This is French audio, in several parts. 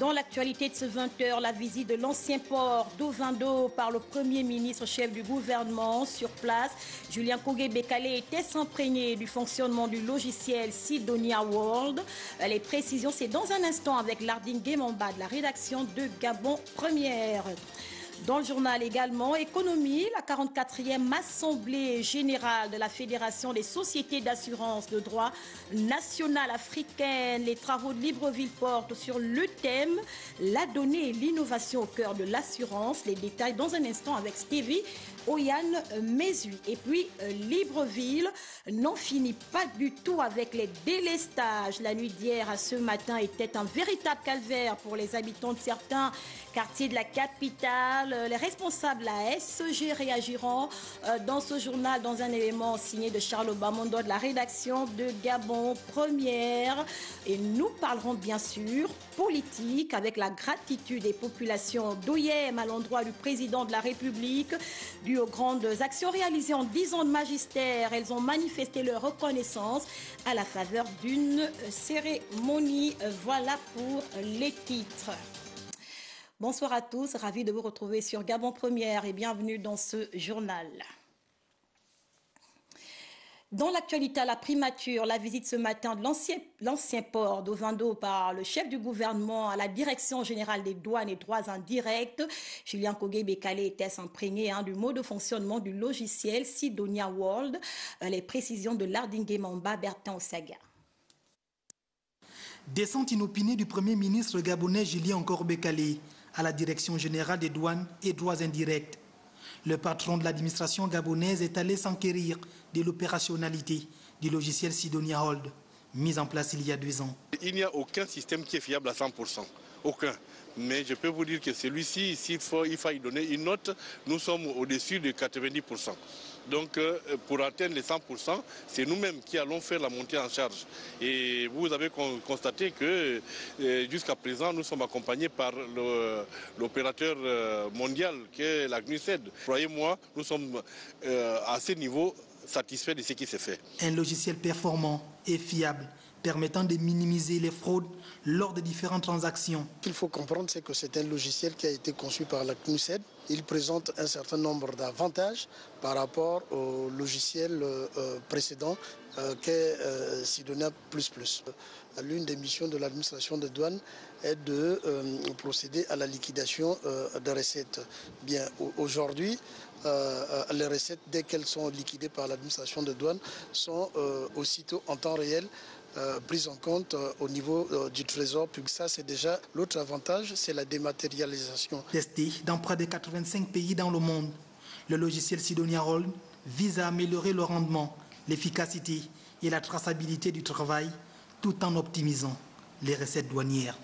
Dans l'actualité de ce 20h, la visite de l'ancien port d'Ovando par le Premier ministre chef du gouvernement sur place. Julien Kogué-Bekale était s'imprégner du fonctionnement du logiciel Sidonia World. Les précisions, c'est dans un instant avec Lardine Guémamba de la rédaction de Gabon Première. Dans le journal également, économie, la 44e Assemblée générale de la Fédération des sociétés d'assurance de droit national africaine. Les travaux de Libreville portent sur le thème « La donnée et l'innovation au cœur de l'assurance ». Les détails dans un instant avec Stevie Oyane Mézu. Et puis, Libreville n'en finit pas du tout avec les délestages. La nuit d'hier à ce matin était un véritable calvaire pour les habitants de certains quartiers de la capitale. Les responsables de la SEG réagiront dans ce journal, dans un élément signé de Charles Bamondo de la rédaction de Gabon Première. Et nous parlerons bien sûr politique avec la gratitude des populations d'Oyem à l'endroit du président de la République. Dû aux grandes actions réalisées en 10 ans de magistère, elles ont manifesté leur reconnaissance à la faveur d'une cérémonie. Voilà pour les titres. Bonsoir à tous, ravi de vous retrouver sur Gabon Première et bienvenue dans ce journal. Dans l'actualité à la primature, la visite ce matin de l'ancien port d'Ovando par le chef du gouvernement à la Direction générale des douanes et droits indirects. Julien Kogué-Bekale était s'imprégner du mode de fonctionnement du logiciel Sidonia World. Les précisions de Lardine Guémamba, Bertin Ossaga. Descente inopinée du Premier ministre gabonais Julien Kogué-Bekale à la Direction générale des douanes et droits indirects. Le patron de l'administration gabonaise est allé s'enquérir de l'opérationnalité du logiciel Sidonia World, mis en place il y a 2 ans. Il n'y a aucun système qui est fiable à 100%. Aucun. Mais je peux vous dire que celui-ci, il faut y donner une note, nous sommes au-dessus de 90%. Donc pour atteindre les 100%, c'est nous-mêmes qui allons faire la montée en charge. Et vous avez constaté que jusqu'à présent, nous sommes accompagnés par l'opérateur mondial qui est la CNUSED. Croyez-moi, nous sommes à ce niveau satisfaits de ce qui s'est fait. Un logiciel performant et fiable permettant de minimiser les fraudes lors de différentes transactions. Ce qu'il faut comprendre, c'est que c'est un logiciel qui a été conçu par la CNUSED. Il présente un certain nombre d'avantages par rapport au logiciel précédent qu'est Sidonia++. L'une des missions de l'administration de douane est de procéder à la liquidation des recettes. Bien, aujourd'hui, les recettes, dès qu'elles sont liquidées par l'administration de douane, sont aussitôt en temps réel prise en compte au niveau du trésor public. Ça, c'est déjà l'autre avantage, c'est la dématérialisation. Testé dans près de 85 pays dans le monde, le logiciel Sidonia World vise à améliorer le rendement, l'efficacité et la traçabilité du travail, tout en optimisant les recettes douanières.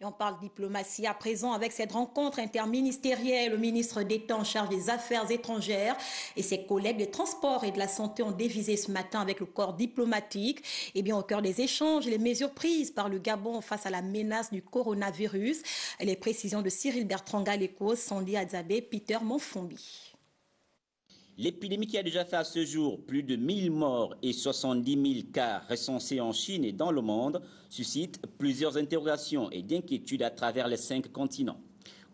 Et on parle diplomatie à présent avec cette rencontre interministérielle. Le ministre d'État en charge des Affaires étrangères et ses collègues des Transports et de la Santé ont dévisé ce matin avec le corps diplomatique. Et bien au cœur des échanges, les mesures prises par le Gabon face à la menace du coronavirus. Les précisions de Cyril Bertrand Galécos, Sandy Adzabé, Peter Monfombi. L'épidémie qui a déjà fait à ce jour plus de 1000 morts et 70 000 cas recensés en Chine et dans le monde suscite plusieurs interrogations et d'inquiétudes à travers les 5 continents.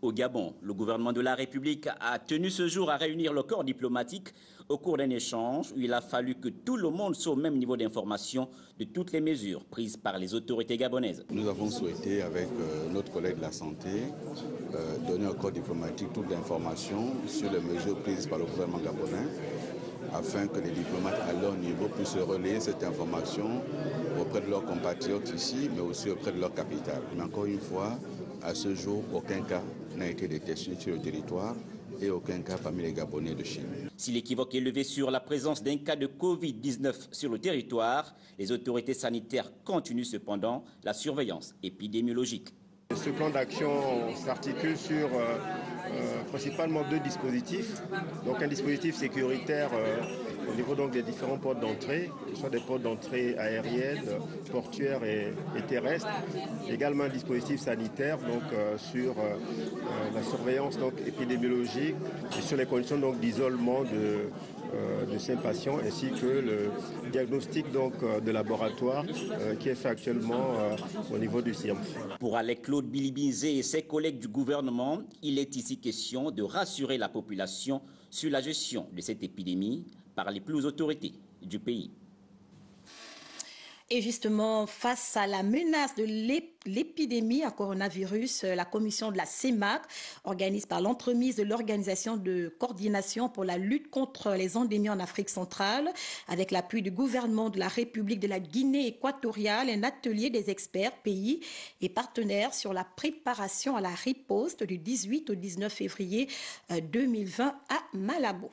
Au Gabon, le gouvernement de la République a tenu ce jour à réunir le corps diplomatique au cours d'un échange où il a fallu que tout le monde soit au même niveau d'information de toutes les mesures prises par les autorités gabonaises. Nous avons souhaité, avec notre collègue de la santé, donner au corps diplomatique toute l'information sur les mesures prises par le gouvernement gabonais afin que les diplomates à leur niveau puissent relayer cette information auprès de leurs compatriotes ici, mais aussi auprès de leur capitale. Mais encore une fois, à ce jour, aucun cas n'a été détecté sur le territoire et aucun cas parmi les Gabonais de Chine. Si l'équivoque est levé sur la présence d'un cas de Covid-19 sur le territoire, les autorités sanitaires continuent cependant la surveillance épidémiologique. Ce plan d'action s'articule sur principalement 2 dispositifs. Donc un dispositif sécuritaire au niveau donc des différents ports d'entrée, que ce soit des ports d'entrée aériennes, portuaires et terrestres. Également un dispositif sanitaire donc, sur la surveillance donc, épidémiologique et sur les conditions d'isolement de ces patients, ainsi que le diagnostic donc, de laboratoire qui est fait actuellement au niveau du CIEMF. Pour Alec-Claude Bilibinzé et ses collègues du gouvernement, il est ici question de rassurer la population sur la gestion de cette épidémie par les plus autorités du pays. Et justement, face à la menace de l'épidémie à coronavirus, la commission de la CEMAC, organise par l'entremise de l'Organisation de coordination pour la lutte contre les endémies en Afrique centrale, avec l'appui du gouvernement de la République de la Guinée équatoriale, un atelier des experts, pays et partenaires sur la préparation à la riposte du 18 au 19 février 2020 à Malabo.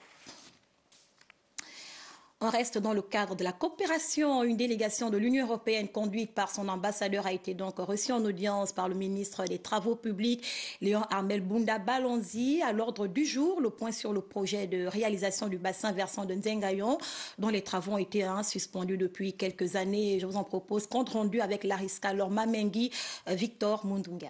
On reste dans le cadre de la coopération. Une délégation de l'Union européenne conduite par son ambassadeur a été donc reçue en audience par le ministre des Travaux publics, Léon Armel Bounda Balonzi. À l'ordre du jour, le point sur le projet de réalisation du bassin versant de Nzengayon, dont les travaux ont été suspendus depuis quelques années. Je vous en propose compte rendu avec Lariska Lormamengi, Victor Mundunga.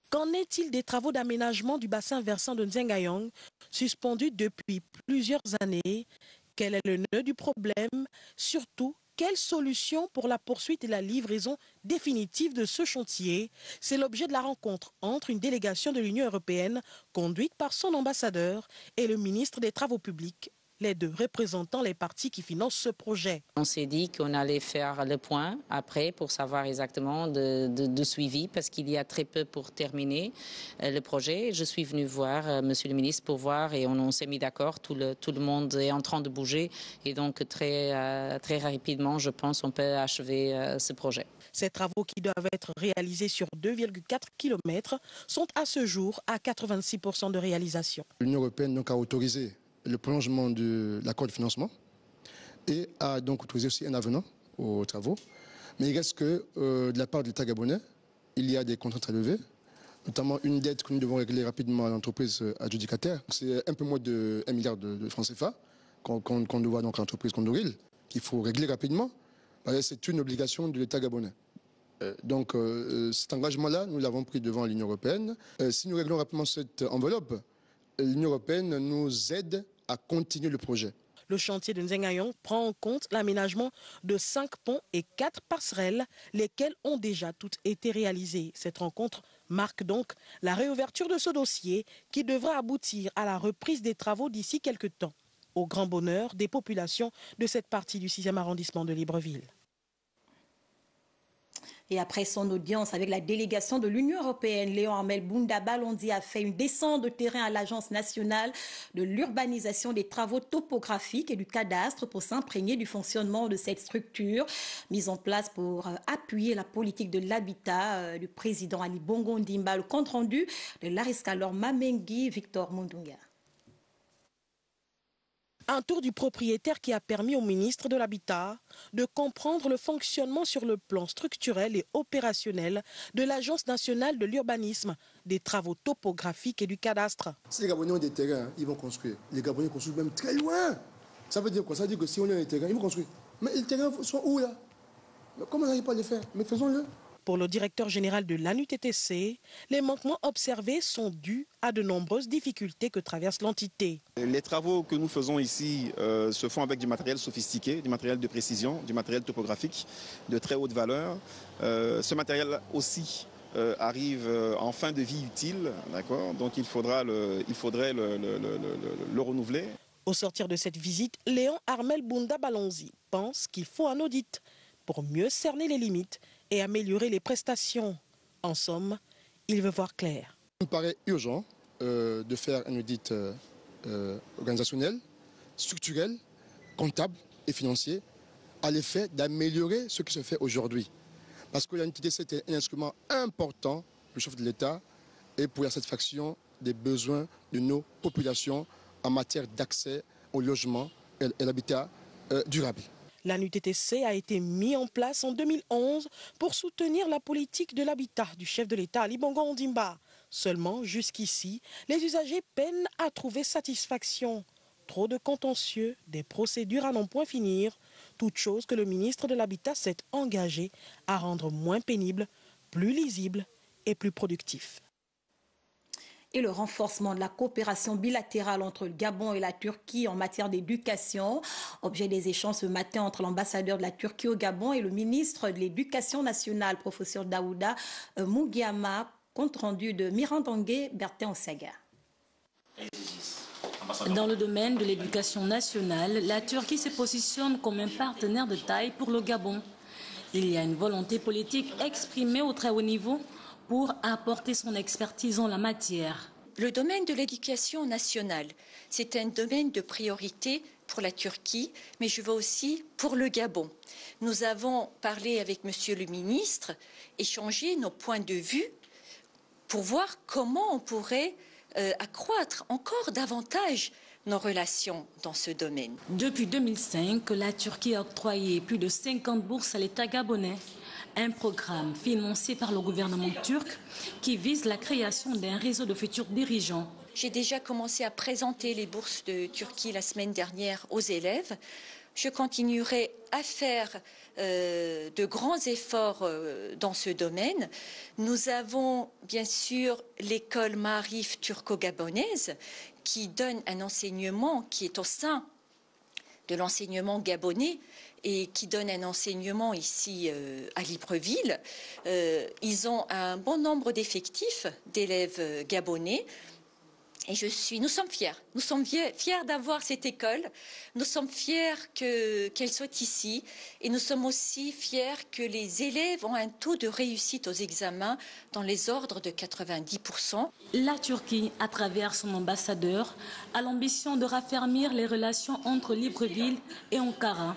Qu'en est-il des travaux d'aménagement du bassin versant de Nzengayong, suspendus depuis plusieurs années? Quel est le nœud du problème? Surtout, quelle solution pour la poursuite et la livraison définitive de ce chantier? C'est l'objet de la rencontre entre une délégation de l'Union européenne, conduite par son ambassadeur, et le ministre des Travaux publics, les deux représentant les partis qui financent ce projet. On s'est dit qu'on allait faire le point après pour savoir exactement de suivi, parce qu'il y a très peu pour terminer le projet. Je suis venu voir monsieur le ministre pour voir et on s'est mis d'accord. Tout le monde est en train de bouger et donc très rapidement, je pense, on peut achever ce projet. Ces travaux qui doivent être réalisés sur 2,4 km sont à ce jour à 86% de réalisation. L'Union européenne donc a autorisé le prolongement de l'accord de financement et a donc autorisé aussi un avenant aux travaux. Mais il reste que de la part de l'État gabonais, il y a des contraintes à lever, notamment une dette que nous devons régler rapidement à l'entreprise adjudicataire. C'est un peu moins de 1 milliard de francs CFA qu'on doit donc à l'entreprise Condoril, qu'il faut régler rapidement. C'est une obligation de l'État gabonais. Donc cet engagement-là, nous l'avons pris devant l'Union européenne. Si nous réglons rapidement cette enveloppe, l'Union européenne nous aide à continuer le projet. Le chantier de Nzengayong prend en compte l'aménagement de 5 ponts et 4 passerelles, lesquelles ont déjà toutes été réalisées. Cette rencontre marque donc la réouverture de ce dossier qui devra aboutir à la reprise des travaux d'ici quelques temps, au grand bonheur des populations de cette partie du 6e arrondissement de Libreville. Et après son audience avec la délégation de l'Union européenne, Léon Armel Bounda Balonzi a fait une descente de terrain à l'Agence nationale de l'urbanisation, des travaux topographiques et du cadastre pour s'imprégner du fonctionnement de cette structure mise en place pour appuyer la politique de l'habitat du président Ali Bongo Ndimba. Le compte rendu de Lariska Lormamengi, Victor Mundunga. Un tour du propriétaire qui a permis au ministre de l'Habitat de comprendre le fonctionnement sur le plan structurel et opérationnel de l'Agence nationale de l'urbanisme, des travaux topographiques et du cadastre. Si les Gabonais ont des terrains, ils vont construire. Les Gabonais construisent même très loin. Ça veut dire quoi? Ça veut dire que si on a des terrains, ils vont construire. Mais les terrains sont où là? Mais comment on n'arrive pas à les faire? Mais faisons-le. Pour le directeur général de l'ANUTTC, les manquements observés sont dus à de nombreuses difficultés que traverse l'entité. Les travaux que nous faisons ici se font avec du matériel sophistiqué, du matériel de précision, du matériel topographique de très haute valeur. Ce matériel aussi arrive en fin de vie utile, d'accord? Donc il faudrait le renouveler. Au sortir de cette visite, Léon Armel Bounda Balonzi pense qu'il faut un audit pour mieux cerner les limites et améliorer les prestations. En somme, il veut voir clair. Il me paraît urgent de faire un audit organisationnel, structurel, comptable et financier à l'effet d'améliorer ce qui se fait aujourd'hui. Parce que l'entité, c'était un instrument important, le chef de l'État, et pour la satisfaction des besoins de nos populations en matière d'accès au logement et l'habitat durable. L'ANUTTC a été mis en place en 2011 pour soutenir la politique de l'habitat du chef de l'État Ali Bongo Ondimba. Seulement, jusqu'ici, les usagers peinent à trouver satisfaction. Trop de contentieux, des procédures à n'en point finir, toute chose que le ministre de l'Habitat s'est engagé à rendre moins pénible, plus lisible et plus productif. Et le renforcement de la coopération bilatérale entre le Gabon et la Turquie en matière d'éducation. Objet des échanges ce matin entre l'ambassadeur de la Turquie au Gabon et le ministre de l'Éducation nationale, professeur Daouda Mugiama, compte rendu de Mirandangé Bertin Osaga. Dans le domaine de l'éducation nationale, la Turquie se positionne comme un partenaire de taille pour le Gabon. Il y a une volonté politique exprimée au très haut niveau pour apporter son expertise en la matière. Le domaine de l'éducation nationale, c'est un domaine de priorité pour la Turquie, mais je veux aussi pour le Gabon. Nous avons parlé avec Monsieur le ministre, échangé nos points de vue pour voir comment on pourrait accroître encore davantage nos relations dans ce domaine. Depuis 2005, la Turquie a octroyé plus de 50 bourses à l'État gabonais. Un programme financé par le gouvernement turc qui vise la création d'un réseau de futurs dirigeants. J'ai déjà commencé à présenter les bourses de Turquie la semaine dernière aux élèves. Je continuerai à faire de grands efforts dans ce domaine. Nous avons bien sûr l'école Maarif turco-gabonaise qui donne un enseignement qui est au sein de l'enseignement gabonais et qui donne un enseignement ici à Libreville. Ils ont un bon nombre d'effectifs d'élèves gabonais. Et nous sommes fiers. Nous sommes fiers d'avoir cette école. Nous sommes fiers qu'elle soit ici. Et nous sommes aussi fiers que les élèves ont un taux de réussite aux examens dans les ordres de 90%. La Turquie, à travers son ambassadeur, a l'ambition de raffermir les relations entre Libreville et Ankara.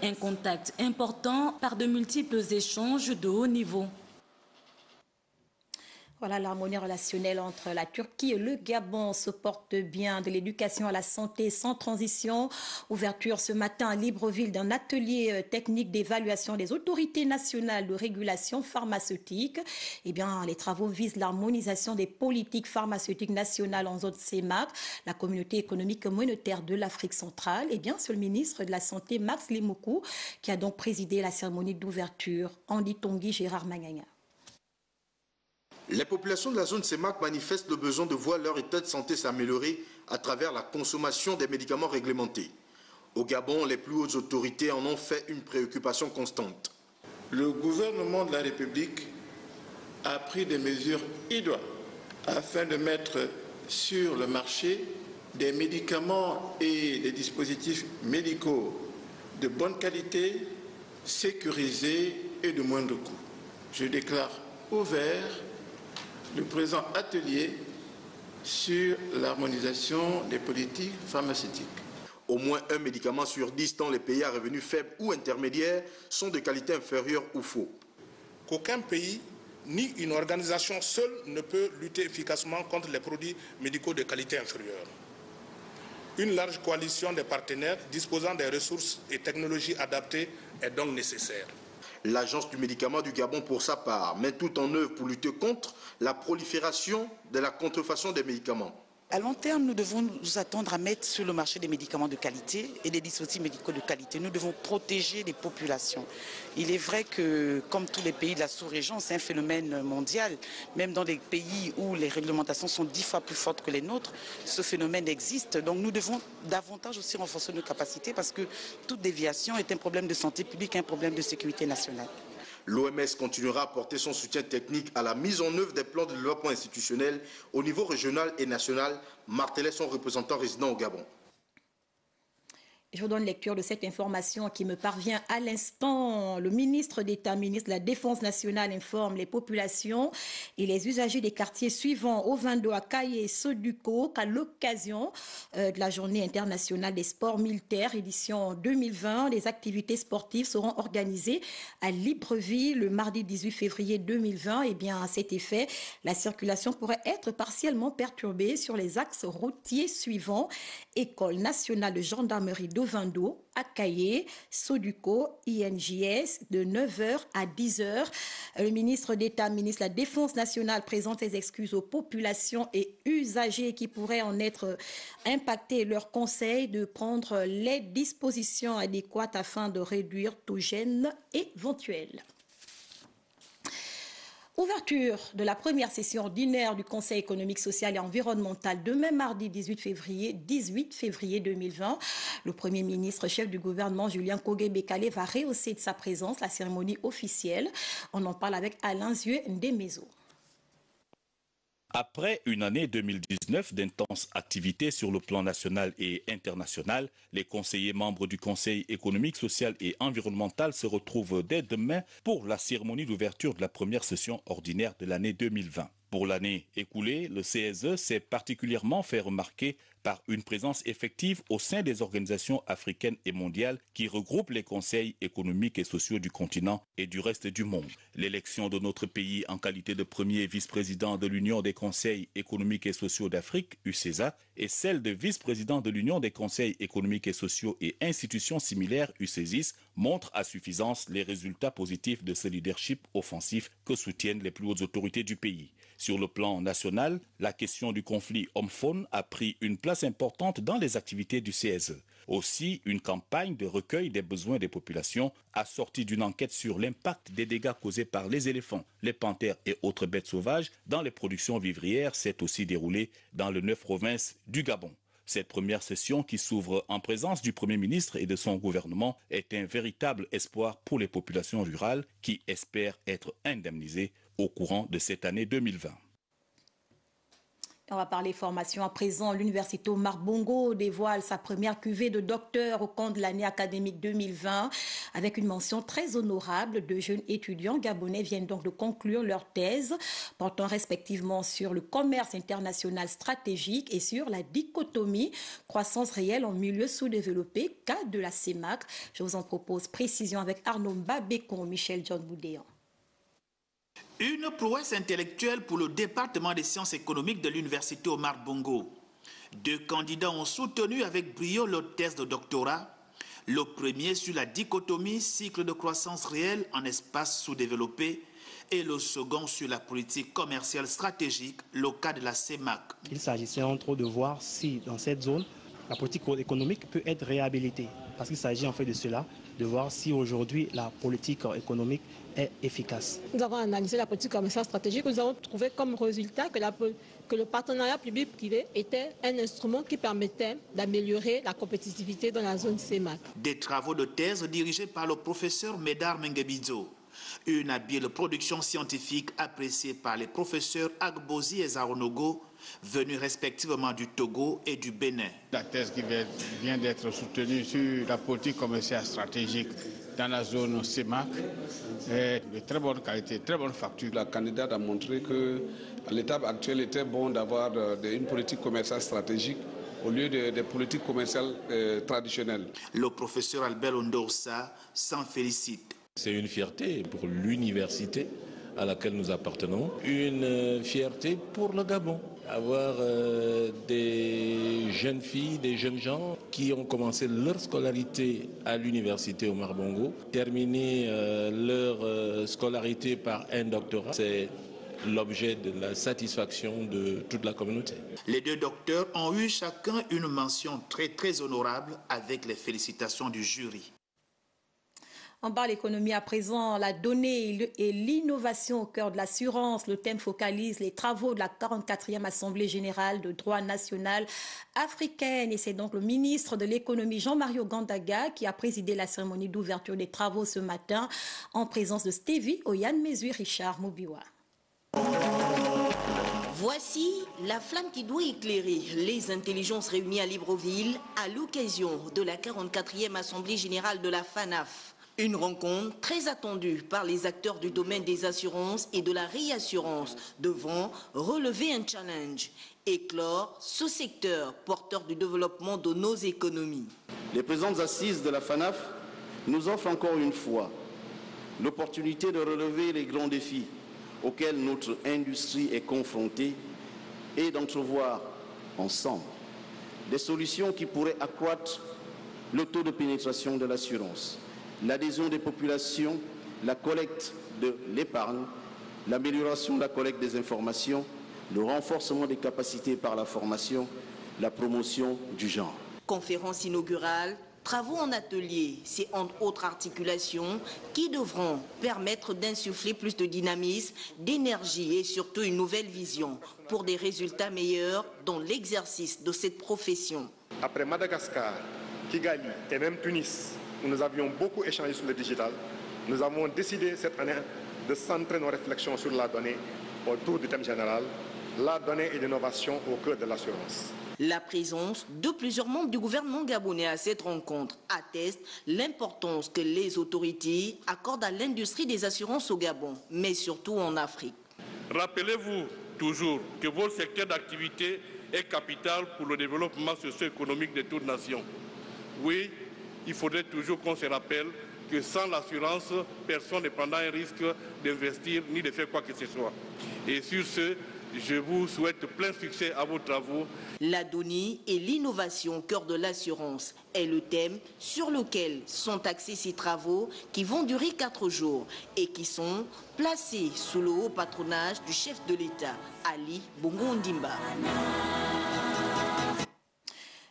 Un contact important par de multiples échanges de haut niveau. Voilà, l'harmonie relationnelle entre la Turquie et le Gabon se porte bien. De l'éducation à la santé sans transition. Ouverture ce matin à Libreville d'un atelier technique d'évaluation des autorités nationales de régulation pharmaceutique. Eh bien, les travaux visent l'harmonisation des politiques pharmaceutiques nationales en zone CEMAC, la communauté économique monétaire de l'Afrique centrale. Eh bien, c'est le ministre de la Santé, Max Limoukou, qui a donc présidé la cérémonie d'ouverture. Andy Tongi, Gérard Magagna. Les populations de la zone CEMAC manifestent le besoin de voir leur état de santé s'améliorer à travers la consommation des médicaments réglementés. Au Gabon, les plus hautes autorités en ont fait une préoccupation constante. Le gouvernement de la République a pris des mesures idoines afin de mettre sur le marché des médicaments et des dispositifs médicaux de bonne qualité, sécurisés et de moindre coût. Je déclare ouvert le présent atelier sur l'harmonisation des politiques pharmaceutiques. Au moins un médicament sur 10 dans les pays à revenus faibles ou intermédiaires sont de qualité inférieure ou faux. Qu'aucun pays ni une organisation seule ne peut lutter efficacement contre les produits médicaux de qualité inférieure. Une large coalition des partenaires disposant des ressources et technologies adaptées est donc nécessaire. L'Agence du médicament du Gabon, pour sa part, met tout en œuvre pour lutter contre la prolifération de la contrefaçon des médicaments. À long terme, nous devons nous attendre à mettre sur le marché des médicaments de qualité et des dispositifs médicaux de qualité. Nous devons protéger les populations. Il est vrai que, comme tous les pays de la sous-région, c'est un phénomène mondial. Même dans des pays où les réglementations sont 10 fois plus fortes que les nôtres, ce phénomène existe. Donc nous devons davantage aussi renforcer nos capacités parce que toute déviation est un problème de santé publique, un problème de sécurité nationale. L'OMS continuera à apporter son soutien technique à la mise en œuvre des plans de développement institutionnel au niveau régional et national, martelait son représentant résident au Gabon. Je vous donne lecture de cette information qui me parvient à l'instant. Le ministre d'État, ministre de la Défense nationale, informe les populations et les usagers des quartiers suivants au 22 à Kaye et Soduko qu'à l'occasion de la journée internationale des sports militaires, édition 2020, les activités sportives seront organisées à Libreville le mardi 18 février 2020. Et bien, à cet effet, la circulation pourrait être partiellement perturbée sur les axes routiers suivants. École nationale de gendarmerie d'Oyo, d'Ovando, Akaye, Soduco, INJS de 9h à 10h. Le ministre d'État, ministre de la Défense nationale, présente ses excuses aux populations et usagers qui pourraient en être impactés et leur conseille de prendre les dispositions adéquates afin de réduire tout gêne éventuel. Ouverture de la première session ordinaire du Conseil économique, social et environnemental demain mardi 18 février 2020. Le Premier ministre, chef du gouvernement Julien Kogué-Bekale va rehausser de sa présence la cérémonie officielle. On en parle avec Alain Zieux-Ndemezo. Après une année 2019 d'intenses activités sur le plan national et international, les conseillers membres du Conseil économique, social et environnemental se retrouvent dès demain pour la cérémonie d'ouverture de la première session ordinaire de l'année 2020. Pour l'année écoulée, le CESE s'est particulièrement fait remarquer par une présence effective au sein des organisations africaines et mondiales qui regroupent les conseils économiques et sociaux du continent et du reste du monde. L'élection de notre pays en qualité de premier vice-président de l'Union des conseils économiques et sociaux d'Afrique, UCESA, et celle de vice-président de l'Union des conseils économiques et sociaux et institutions similaires, UCESIS, montrent à suffisance les résultats positifs de ce leadership offensif que soutiennent les plus hautes autorités du pays. Sur le plan national, la question du conflit homme-faune a pris une place importante dans les activités du CESE. Aussi, une campagne de recueil des besoins des populations, assortie d'une enquête sur l'impact des dégâts causés par les éléphants, les panthères et autres bêtes sauvages dans les productions vivrières, s'est aussi déroulée dans les 9 provinces du Gabon. Cette première session qui s'ouvre en présence du Premier ministre et de son gouvernement est un véritable espoir pour les populations rurales qui espèrent être indemnisées au courant de cette année 2020. On va parler formation à présent. L'université Omar Bongo dévoile sa première cuvée de docteurs au cours de l'année académique 2020 avec une mention très honorable. De jeunes étudiants gabonais viennent donc de conclure leur thèse portant respectivement sur le commerce international stratégique et sur la dichotomie croissance réelle en milieu sous-développé, cas de la CEMAC. Je vous en propose précision avec Arnaud Mbabekon, Michel John Boudéan. Une prouesse intellectuelle pour le département des sciences économiques de l'université Omar Bongo. 2 candidats ont soutenu avec brio leur thèse de doctorat. Le premier sur la dichotomie cycle de croissance réelle en espace sous-développé et le second sur la politique commerciale stratégique, le cas de la CEMAC. Il s'agissait entre autres de voir si dans cette zone, la politique économique peut être réhabilitée. Parce qu'il s'agit en fait de cela, de voir si aujourd'hui la politique économique est efficace. Nous avons analysé la politique commerciale stratégique. Nous avons trouvé comme résultat que le partenariat public-privé était un instrument qui permettait d'améliorer la compétitivité dans la zone CEMAC. Des travaux de thèse dirigés par le professeur Médard Mengebidzo. Une habile production scientifique appréciée par les professeurs Agbozi et Zaronogo, venus respectivement du Togo et du Bénin. La thèse qui vient d'être soutenue sur la politique commerciale stratégique dans la zone CEMAC est de très bonne qualité, très bonne facture. La candidate a montré qu'à l'étape actuelle, il était bon d'avoir une politique commerciale stratégique au lieu des politiques commerciales traditionnelles. Le professeur Albert Ondorsa s'en félicite. C'est une fierté pour l'université à laquelle nous appartenons, une fierté pour le Gabon. Avoir des jeunes filles, des jeunes gens qui ont commencé leur scolarité à l'université Omar Bongo, terminé leur scolarité par un doctorat, c'est l'objet de la satisfaction de toute la communauté. Les 2 docteurs ont eu chacun une mention très honorable avec les félicitations du jury. On parle économie à présent, la donnée et l'innovation au cœur de l'assurance. Le thème focalise les travaux de la 44e Assemblée générale de droit national africaine. Et c'est donc le ministre de l'économie Jean-Mario Gandaga qui a présidé la cérémonie d'ouverture des travaux ce matin en présence de Stevie Oyan Mezu et Richard Mobiwa. Voici la flamme qui doit éclairer les intelligences réunies à Libreville à l'occasion de la 44e Assemblée générale de la FANAF. Une rencontre très attendue par les acteurs du domaine des assurances et de la réassurance devant relever un challenge, éclore ce secteur porteur du développement de nos économies. Les présentes assises de la FANAF nous offrent encore une fois l'opportunité de relever les grands défis auxquels notre industrie est confrontée et d'entrevoir ensemble des solutions qui pourraient accroître le taux de pénétration de l'assurance, l'adhésion des populations, la collecte de l'épargne, l'amélioration de la collecte des informations, le renforcement des capacités par la formation, la promotion du genre. Conférence inaugurale, travaux en atelier, c'est entre autres articulations qui devront permettre d'insuffler plus de dynamisme, d'énergie et surtout une nouvelle vision pour des résultats meilleurs dans l'exercice de cette profession. Après Madagascar, Kigali et même Tunis, où nous avions beaucoup échangé sur le digital, nous avons décidé cette année de centrer nos réflexions sur la donnée autour du thème général, la donnée et l'innovation au cœur de l'assurance. La présence de plusieurs membres du gouvernement gabonais à cette rencontre atteste l'importance que les autorités accordent à l'industrie des assurances au Gabon, mais surtout en Afrique. Rappelez-vous toujours que votre secteur d'activité est capital pour le développement socio-économique de toute nation. Oui, il faudrait toujours qu'on se rappelle que sans l'assurance, personne ne prendra un risque d'investir ni de faire quoi que ce soit. Et sur ce, je vous souhaite plein succès à vos travaux. La donnée et l'innovation au cœur de l'assurance est le thème sur lequel sont axés ces travaux qui vont durer 4 jours et qui sont placés sous le haut patronage du chef de l'État, Ali Bongo Ondimba.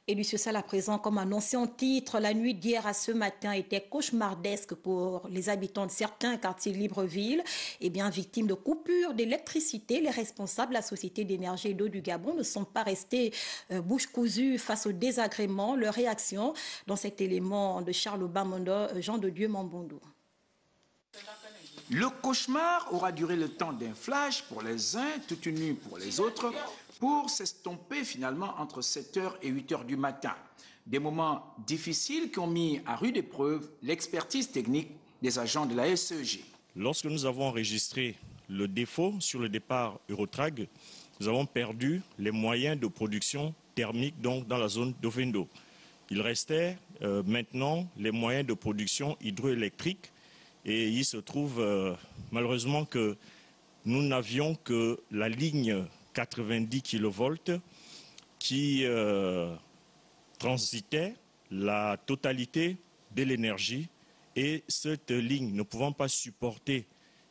Et Lucie Sall à présent, comme annoncé en titre, la nuit d'hier à ce matin était cauchemardesque pour les habitants de certains quartiers de Libreville. Et bien, victimes de coupures d'électricité, les responsables de la Société d'énergie et d'eau du Gabon ne sont pas restés bouche cousue face au désagrément. Leur réaction dans cet élément de Charles Bamondo, Jean de Dieu Mambondo. Le cauchemar aura duré le temps d'un flash pour les uns, toute une nuit pour les autres, pour s'estomper finalement entre 7h et 8h du matin. Des moments difficiles qui ont mis à rude épreuve l'expertise technique des agents de la SEG. Lorsque nous avons enregistré le défaut sur le départ Eurotrag, nous avons perdu les moyens de production thermique donc dans la zone d'Ovendo. Il restait maintenant les moyens de production hydroélectrique et il se trouve malheureusement que nous n'avions que la ligne 90 kV qui transitait la totalité de l'énergie et cette ligne ne pouvant pas supporter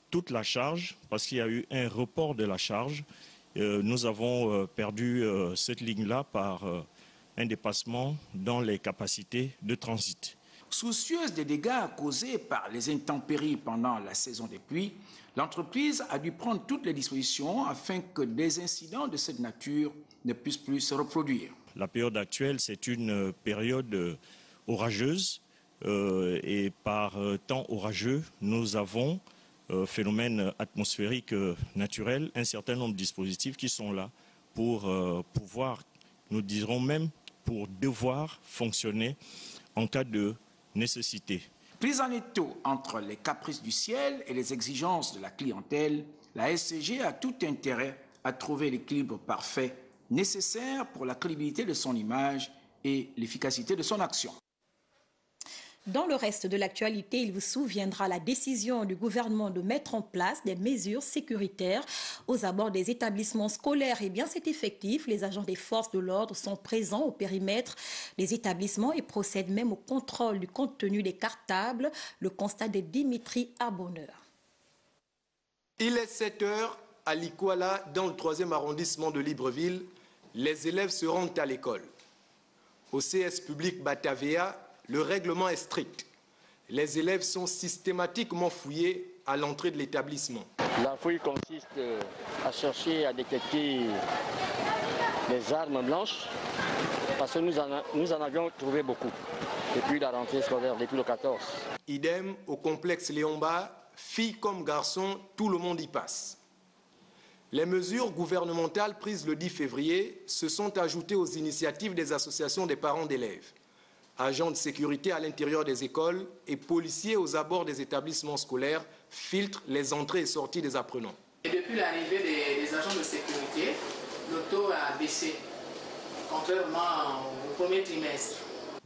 toute la charge parce qu'il y a eu un report de la charge, nous avons perdu cette ligne-là par un dépassement dans les capacités de transit. Soucieuse des dégâts causés par les intempéries pendant la saison des pluies, l'entreprise a dû prendre toutes les dispositions afin que des incidents de cette nature ne puissent plus se reproduire. La période actuelle, c'est une période orageuse et par temps orageux, nous avons, phénomène atmosphérique naturel, un certain nombre de dispositifs qui sont là pour pouvoir, nous dirons même, pour devoir fonctionner en cas de nécessité. Prise en étau entre les caprices du ciel et les exigences de la clientèle, la SCG a tout intérêt à trouver l'équilibre parfait nécessaire pour la crédibilité de son image et l'efficacité de son action. Dans le reste de l'actualité, il vous souviendra la décision du gouvernement de mettre en place des mesures sécuritaires aux abords des établissements scolaires. Eh bien, c'est effectif. Les agents des forces de l'ordre sont présents au périmètre des établissements et procèdent même au contrôle du contenu des cartables. Le constat de Dimitri Abonneur. Il est 7 heures à Likwala, dans le 3e arrondissement de Libreville. Les élèves se rendent à l'école. Au CS public Batavia, le règlement est strict. Les élèves sont systématiquement fouillés à l'entrée de l'établissement. La fouille consiste à chercher à détecter les armes blanches, parce que nous en avions trouvé beaucoup depuis la rentrée scolaire, depuis le 14. Idem au complexe Léomba, filles comme garçons, tout le monde y passe. Les mesures gouvernementales prises le 10 février se sont ajoutées aux initiatives des associations des parents d'élèves. Agents de sécurité à l'intérieur des écoles et policiers aux abords des établissements scolaires filtrent les entrées et sorties des apprenants. Et depuis l'arrivée des agents de sécurité, le taux a baissé, contrairement au premier trimestre.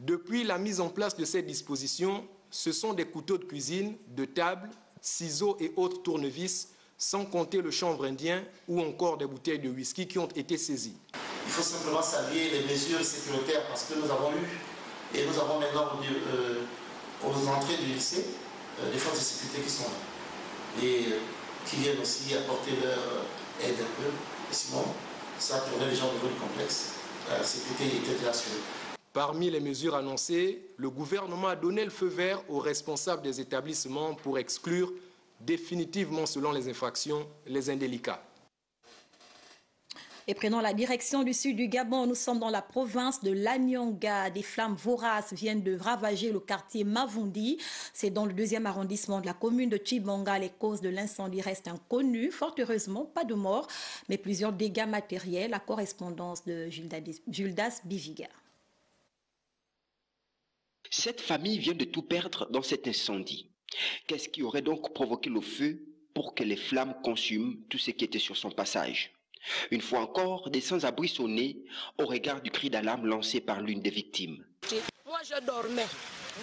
Depuis la mise en place de ces dispositions, ce sont des couteaux de cuisine, de table, ciseaux et autres tournevis, sans compter le chanvre indien ou encore des bouteilles de whisky qui ont été saisies. Il faut simplement saluer les mesures sécuritaires parce que nous avons eu Et nous avons maintenant aux entrées du lycée des forces de sécurité qui sont là. Et qui viennent aussi apporter leur aide un peu. Et sinon, ça tournait déjà au niveau du complexe. La sécurité était déjà assurée. Parmi les mesures annoncées, le gouvernement a donné le feu vert aux responsables des établissements pour exclure définitivement, selon les infractions, les indélicats. Et prenons la direction du sud du Gabon. Nous sommes dans la province de l'Anyonga. Des flammes voraces viennent de ravager le quartier Mavundi. C'est dans le 2e arrondissement de la commune de Tchibanga. Les causes de l'incendie restent inconnues. Fort heureusement, pas de morts, mais plusieurs dégâts matériels. La correspondance de Gildas Biviga. Cette famille vient de tout perdre dans cet incendie. Qu'est-ce qui aurait donc provoqué le feu pour que les flammes consument tout ce qui était sur son passage? Une fois encore, des sans-abri sonnaient au regard du cri d'alarme lancé par l'une des victimes. Moi, je dormais.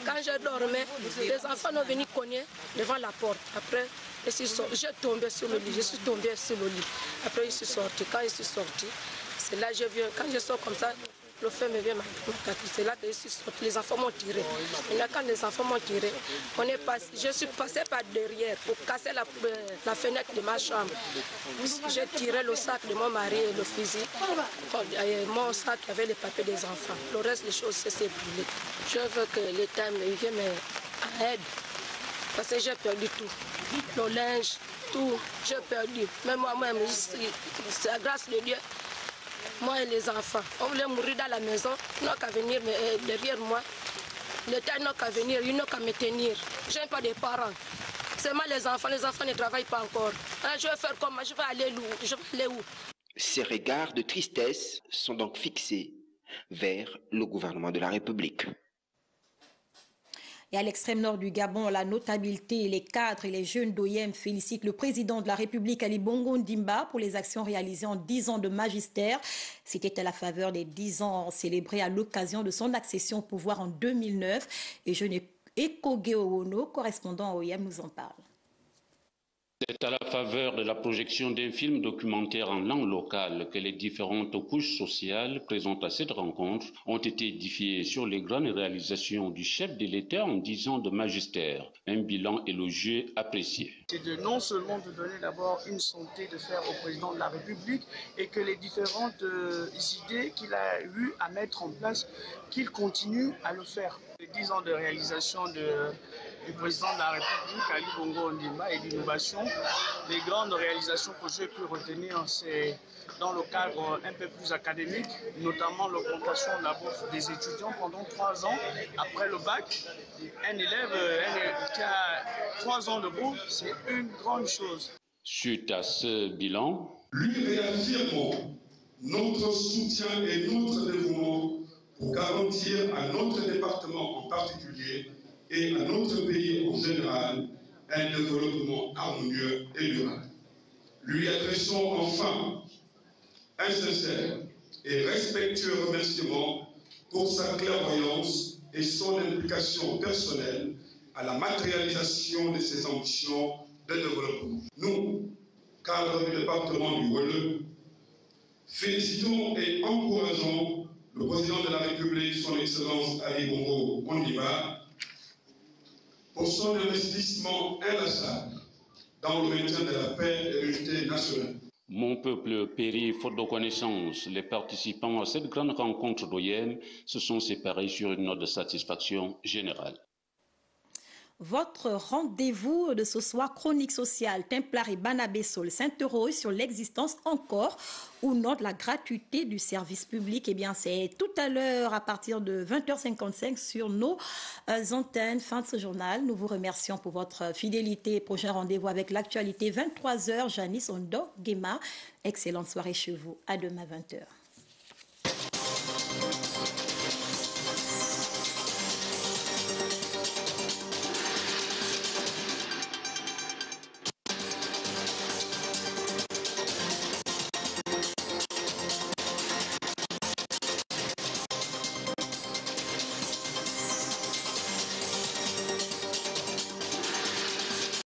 Quand je dormais, les enfants sont venus cogner devant la porte. Après, je tombais sur le lit. Je suis tombée sur le lit. Après, je suis sortie. Quand je suis sortie, c'est là que je viens. Quand je sors comme ça, le feu me vient m'attaquer. C'est là que je suis sortie. Les enfants m'ont tiré. Et là, quand les enfants m'ont tiré, je suis passée par derrière pour casser la fenêtre de ma chambre. J'ai tiré le sac de mon mari et le fusil. Et mon sac avait les papiers des enfants. Le reste des choses, c'est brûlé. Je veux que l'État me vienne m'aide. Parce que j'ai perdu tout. Le linge, tout, j'ai perdu. Même moi-même, c'est la grâce de Dieu. Moi et les enfants, on voulait mourir dans la maison, ils n'ont qu'à venir derrière moi. L'État n'a qu'à venir, ils n'ont qu'à me tenir. Je n'ai pas de parents. Seulement les enfants ne travaillent pas encore. Alors, je vais faire comment? Je vais aller où? Ces regards de tristesse sont donc fixés vers le gouvernement de la République. Et à l'extrême nord du Gabon, la notabilité, les cadres et les jeunes d'OIM félicitent le président de la République, Ali Bongo Ondimba, pour les actions réalisées en 10 ans de magistère. C'était à la faveur des 10 ans célébrés à l'occasion de son accession au pouvoir en 2009. Et Jeune Ekoge Owono, correspondant OIM, nous en parle. C'est à la faveur de la projection d'un film documentaire en langue locale que les différentes couches sociales présentes à cette rencontre ont été édifiées sur les grandes réalisations du chef de l'État en 10 ans de magistère. Un bilan élogieux apprécié. C'est de non seulement de donner d'abord une santé de fer au président de la République et que les différentes idées qu'il a eu à mettre en place, qu'il continue à le faire. Les 10 ans de réalisation du président de la République, Ali Bongo Ondimba, et d'innovation. Les grandes réalisations que j'ai pu retenir, c'est dans le cadre un peu plus académique, notamment l'augmentation de la bourse des étudiants pendant 3 ans. Après le bac, un élève qui a 3 ans de bourse, c'est une grande chose. Suite à ce bilan, lui réaffirmons notre soutien et notre dévouement pour garantir à notre département en particulier et à notre pays en général un développement harmonieux et durable. Lui adressons enfin un sincère et respectueux remerciement pour sa clairvoyance et son implication personnelle à la matérialisation de ses ambitions de développement. Nous, cadres du département du Wolof, félicitons et encourageons le président de la République, son Excellence Ali Bongo Ondimba, pour son investissement inlassable dans le maintien de la paix et de l'unité nationale. Mon peuple périt faute de connaissances. Les participants à cette grande rencontre d'OIM se sont séparés sur une note de satisfaction générale. Votre rendez-vous de ce soir, chronique sociale, Templar et Banabé-Sol s'interroge sur l'existence encore ou non de la gratuité du service public. Eh bien, c'est tout à l'heure à partir de 20h55 sur nos antennes. Fin de ce journal. Nous vous remercions pour votre fidélité. Prochain rendez-vous avec l'actualité, 23h. Janice Ondo Guéma. Excellente soirée chez vous. À demain 20h.